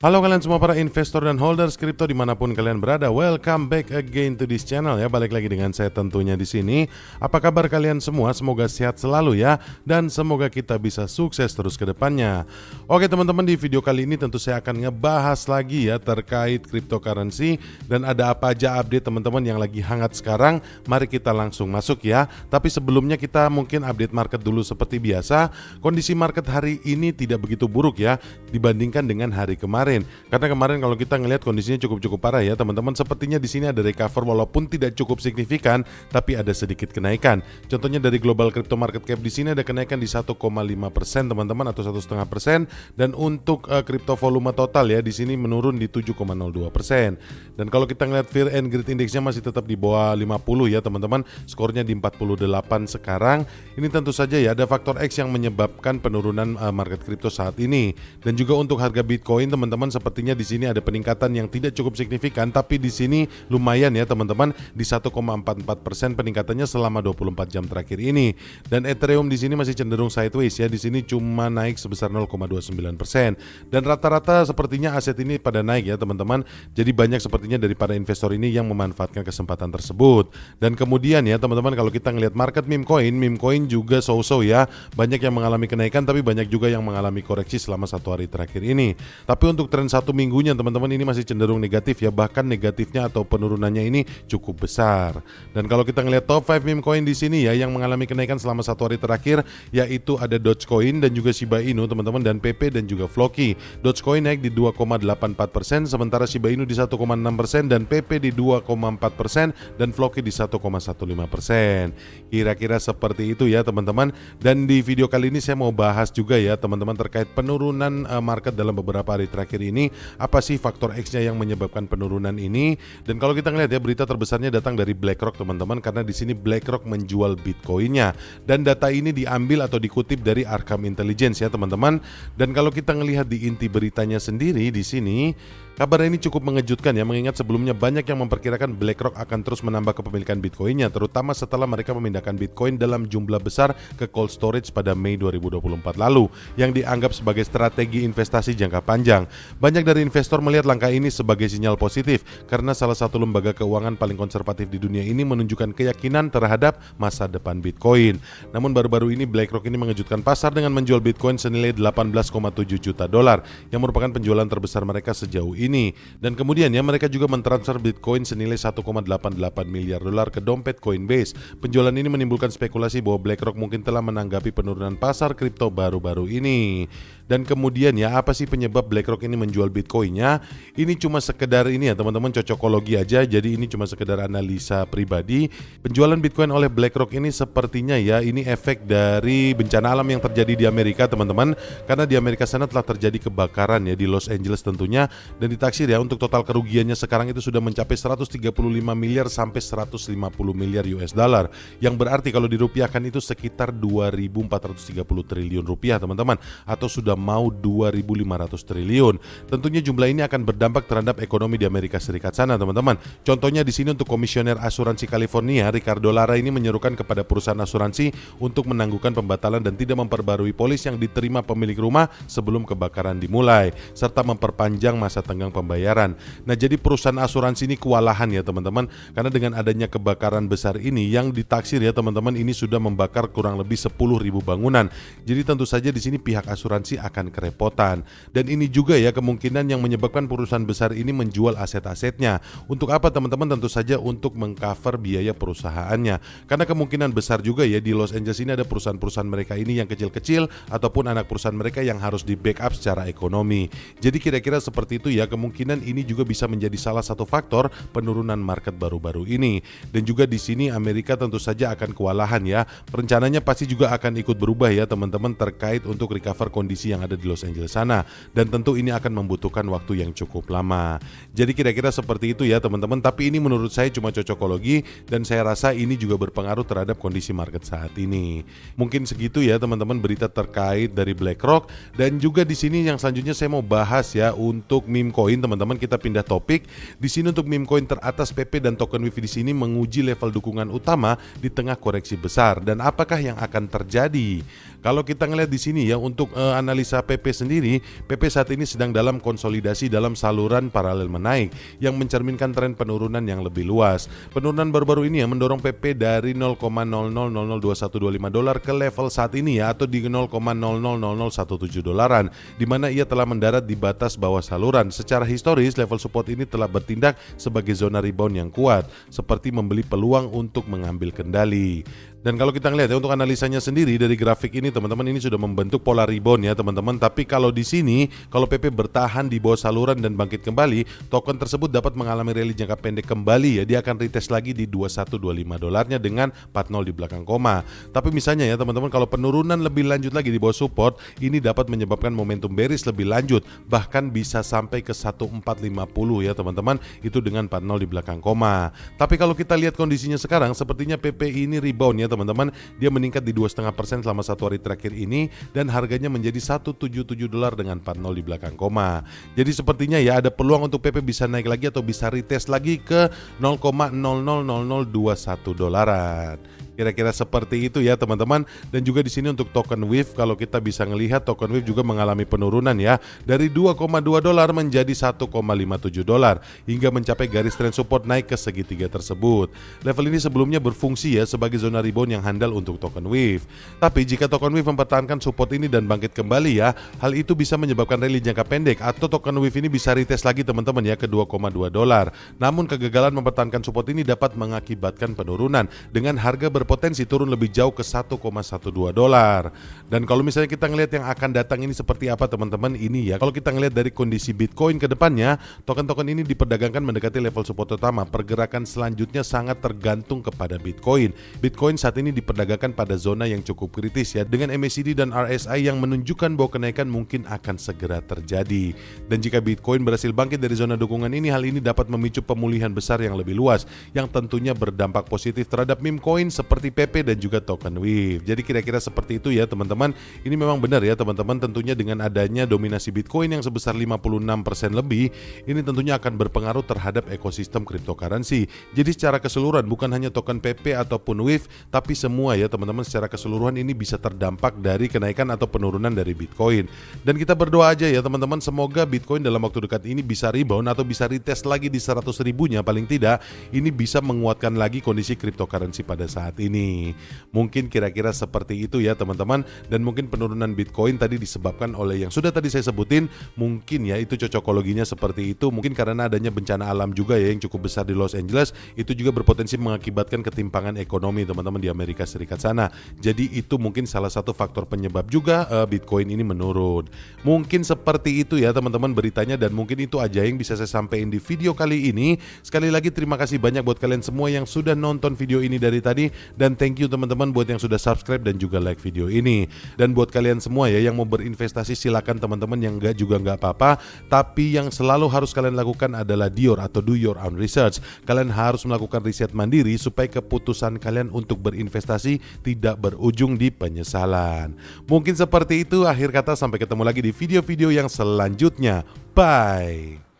Halo kalian semua para investor dan holders kripto dimanapun kalian berada, welcome back again to this channel ya. Balik lagi dengan saya tentunya di sini. Apa kabar kalian semua? Semoga sehat selalu ya, dan semoga kita bisa sukses terus ke depannya. Oke teman-teman, di video kali ini tentu saya akan ngebahas lagi ya terkait cryptocurrency dan ada apa aja update teman-teman yang lagi hangat sekarang. Mari kita langsung masuk ya. Tapi sebelumnya kita mungkin update market dulu seperti biasa. Kondisi market hari ini tidak begitu buruk ya dibandingkan dengan hari kemarin. Karena kemarin kalau kita ngelihat kondisinya cukup parah ya teman-teman. Sepertinya di sini ada recover walaupun tidak cukup signifikan, tapi ada sedikit kenaikan. Contohnya dari global crypto market cap di sini ada kenaikan di 1,5% teman-teman, atau 1,5%. Dan untuk crypto volume total ya di sini menurun di 7,02%. Dan kalau kita ngelihat fear and greed indexnya masih tetap di bawah 50 ya teman-teman. Skornya di 48 sekarang. Ini tentu saja ya ada faktor X yang menyebabkan penurunan market crypto saat ini. Dan juga untuk harga Bitcoin teman-teman, sepertinya di sini ada peningkatan yang tidak cukup signifikan, tapi di sini lumayan ya teman-teman, di 1,44% peningkatannya selama 24 jam terakhir ini. Dan Ethereum di sini masih cenderung sideways ya, di sini cuma naik sebesar 0,29%. Dan rata-rata sepertinya aset ini pada naik ya teman-teman. Jadi banyak sepertinya dari para investor ini yang memanfaatkan kesempatan tersebut. Dan kemudian ya teman-teman, kalau kita ngelihat market meme coin juga so-so ya, banyak yang mengalami kenaikan tapi banyak juga yang mengalami koreksi selama satu hari terakhir ini. Tapi untuk tren satu minggunya teman-teman ini masih cenderung negatif ya, bahkan negatifnya atau penurunannya ini cukup besar. Dan kalau kita ngelihat top 5 meme coin di sini ya yang mengalami kenaikan selama satu hari terakhir, yaitu ada Dogecoin dan juga Shiba Inu teman-teman, dan PP dan juga Floki. Dogecoin naik di 2,84%, sementara Shiba Inu di 1,6% dan PP di 2,4% dan Floki di 1,15%. Kira-kira seperti itu ya teman-teman. Dan di video kali ini saya mau bahas juga ya teman-teman terkait penurunan market dalam beberapa hari terakhir ini. Apa sih faktor X-nya yang menyebabkan penurunan ini? Dan kalau kita ngelihat ya, berita terbesarnya datang dari BlackRock teman-teman, karena di sini BlackRock menjual Bitcoinnya. Dan data ini diambil atau dikutip dari Arkham Intelligence ya teman-teman. Dan kalau kita ngelihat di inti beritanya sendiri di sini, kabar ini cukup mengejutkan ya, mengingat sebelumnya banyak yang memperkirakan BlackRock akan terus menambah kepemilikan Bitcoinnya, terutama setelah mereka memindahkan Bitcoin dalam jumlah besar ke cold storage pada Mei 2024 lalu, yang dianggap sebagai strategi investasi jangka panjang. Banyak dari investor melihat langkah ini sebagai sinyal positif, karena salah satu lembaga keuangan paling konservatif di dunia ini menunjukkan keyakinan terhadap masa depan Bitcoin. Namun baru-baru ini BlackRock ini mengejutkan pasar dengan menjual Bitcoin senilai 18,7 juta dolar, yang merupakan penjualan terbesar mereka sejauh ini. Dan kemudian ya mereka juga mentransfer Bitcoin senilai 1,88 miliar dolar ke dompet Coinbase. Penjualan ini menimbulkan spekulasi bahwa BlackRock mungkin telah menanggapi penurunan pasar kripto baru-baru ini. Dan kemudian ya, apa sih penyebab BlackRock ini menjual Bitcoinnya? Ini cuma sekedar ini ya teman-teman, cocokologi aja. Jadi ini cuma sekedar analisa pribadi. Penjualan Bitcoin oleh BlackRock ini sepertinya ya, ini efek dari bencana alam yang terjadi di Amerika teman-teman. Karena di Amerika sana telah terjadi kebakaran ya, di Los Angeles tentunya. Dan ditaksir ya untuk total kerugiannya sekarang itu sudah mencapai 135 miliar sampai 150 miliar US dollar. Yang berarti kalau dirupiahkan itu sekitar 2.430 triliun rupiah teman-teman, atau sudah mau 2.500 triliun. Tentunya jumlah ini akan berdampak terhadap ekonomi di Amerika Serikat sana teman-teman. Contohnya di sini untuk Komisioner Asuransi California Ricardo Lara ini menyerukan kepada perusahaan asuransi untuk menangguhkan pembatalan dan tidak memperbarui polis yang diterima pemilik rumah sebelum kebakaran dimulai, serta memperpanjang masa tenggang pembayaran. Nah, jadi perusahaan asuransi ini kewalahan ya teman-teman, karena dengan adanya kebakaran besar ini yang ditaksir ya teman-teman, ini sudah membakar kurang lebih 10.000 bangunan. Jadi tentu saja di sini pihak asuransi akan kerepotan. Dan ini juga ya kemungkinan yang menyebabkan perusahaan besar ini menjual aset-asetnya. Untuk apa teman-teman? Tentu saja untuk mengcover biaya perusahaannya. Karena kemungkinan besar juga ya di Los Angeles ini ada perusahaan-perusahaan mereka ini yang kecil-kecil ataupun anak perusahaan mereka yang harus di backup secara ekonomi. Jadi kira-kira seperti itu ya, kemungkinan ini juga bisa menjadi salah satu faktor penurunan market baru-baru ini. Dan juga di sini Amerika tentu saja akan kewalahan ya. Rencananya pasti juga akan ikut berubah ya teman-teman terkait untuk recover kondisi yang ada di Los Angeles sana, dan tentu ini akan membutuhkan waktu yang cukup lama. Jadi kira-kira seperti itu ya teman-teman, tapi ini menurut saya cuma cocokologi dan saya rasa ini juga berpengaruh terhadap kondisi market saat ini. Mungkin segitu ya teman-teman berita terkait dari BlackRock. Dan juga di sini yang selanjutnya saya mau bahas ya untuk meme coin teman-teman. Kita pindah topik. Di sini untuk meme coin teratas PP dan token WiFi di sini menguji level dukungan utama di tengah koreksi besar. Dan apakah yang akan terjadi? Kalau kita ngelihat di sini ya untuk analisa PP sendiri, PP saat ini sedang sedang dalam konsolidasi dalam saluran paralel menaik yang mencerminkan tren penurunan yang lebih luas. Penurunan baru-baru ini yang mendorong PP dari 0,00002125 dolar ke level saat ini ya, atau di 0,000017 dolaran, di mana ia telah mendarat di batas bawah saluran. Secara historis, level support ini telah bertindak sebagai zona rebound yang kuat, seperti membeli peluang untuk mengambil kendali. Dan kalau kita lihat ya, untuk analisanya sendiri dari grafik ini teman-teman, ini sudah membentuk pola rebound ya teman-teman. Tapi kalau di sini, kalau PP bertahan di bawah saluran dan bangkit kembali, token tersebut dapat mengalami rally jangka pendek kembali ya. Dia akan retest lagi di 2125 dolarnya dengan 40 di belakang koma. Tapi misalnya ya teman-teman, kalau penurunan lebih lanjut lagi di bawah support, ini dapat menyebabkan momentum bearish lebih lanjut, bahkan bisa sampai ke 1450 ya teman-teman, itu dengan 40 di belakang koma. Tapi kalau kita lihat kondisinya sekarang, sepertinya PP ini rebound ya teman-teman. Dia meningkat di 2,5% selama satu hari terakhir ini, dan harganya menjadi 177 dolar dengan 40 di belakang koma. Jadi sepertinya ya ada peluang untuk PP bisa naik lagi atau bisa retest lagi ke 0,000021 dolaran. Kira-kira seperti itu ya teman-teman. Dan juga di sini untuk token WIF, kalau kita bisa ngelihat token WIF juga mengalami penurunan ya, dari 2,2 dolar menjadi 1,57 dolar hingga mencapai garis trend support naik ke segitiga tersebut. Level ini sebelumnya berfungsi ya sebagai zona rebound yang handal untuk token WIF. Tapi jika token WIF mempertahankan support ini dan bangkit kembali ya, hal itu bisa menyebabkan rally jangka pendek, atau token WIF ini bisa retest lagi teman-teman ya ke 2,2 dolar. Namun kegagalan mempertahankan support ini dapat mengakibatkan penurunan dengan harga berpotensi turun lebih jauh ke 1,12 dolar. Dan kalau misalnya kita ngelihat yang akan datang ini seperti apa teman-teman, ini ya kalau kita ngelihat dari kondisi Bitcoin ke depannya, token-token ini diperdagangkan mendekati level support utama. Pergerakan selanjutnya sangat tergantung kepada Bitcoin. Bitcoin saat ini diperdagangkan pada zona yang cukup kritis ya, dengan MACD dan RSI yang menunjukkan bahwa kenaikan mungkin akan segera terjadi. Dan jika Bitcoin berhasil bangkit dari zona dukungan ini, hal ini dapat memicu pemulihan besar yang lebih luas, yang tentunya berdampak positif terhadap meme coin seperti PP dan juga token WIF. Jadi kira-kira seperti itu ya teman-teman. Ini memang benar ya teman-teman, tentunya dengan adanya dominasi Bitcoin yang sebesar 56% lebih, ini tentunya akan berpengaruh terhadap ekosistem cryptocurrency. Jadi secara keseluruhan bukan hanya token PP ataupun WIF, tapi semua ya teman-teman, secara keseluruhan ini bisa terdampak dari kenaikan atau penurunan dari Bitcoin. Dan kita berdoa aja ya teman-teman, semoga Bitcoin dalam waktu dekat ini bisa rebound atau bisa retest lagi di 100 ribunya paling tidak. Ini bisa menguatkan lagi kondisi cryptocurrency pada saat ini. Mungkin kira-kira seperti itu ya teman-teman. Dan mungkin penurunan Bitcoin tadi disebabkan oleh yang sudah tadi saya sebutin. Mungkin ya itu cocokologinya seperti itu. Mungkin karena adanya bencana alam juga ya yang cukup besar di Los Angeles. Itu juga berpotensi mengakibatkan ketimpangan ekonomi teman-teman di Amerika Serikat sana. Jadi itu mungkin salah satu faktor penyebab juga Bitcoin ini menurun. Mungkin seperti itu ya teman-teman beritanya, dan mungkin itu aja yang bisa saya sampaikan di video kali ini. Sekali lagi terima kasih banyak buat kalian semua yang sudah nonton video ini dari tadi. Dan thank you teman-teman buat yang sudah subscribe dan juga like video ini. Dan buat kalian semua ya yang mau berinvestasi, silakan teman-teman. Yang enggak juga enggak apa-apa. Tapi yang selalu harus kalian lakukan adalah do your own research. Kalian harus melakukan riset mandiri supaya keputusan kalian untuk berinvestasi tidak berujung di penyesalan. Mungkin seperti itu akhir kata, sampai ketemu lagi di video-video yang selanjutnya. Bye.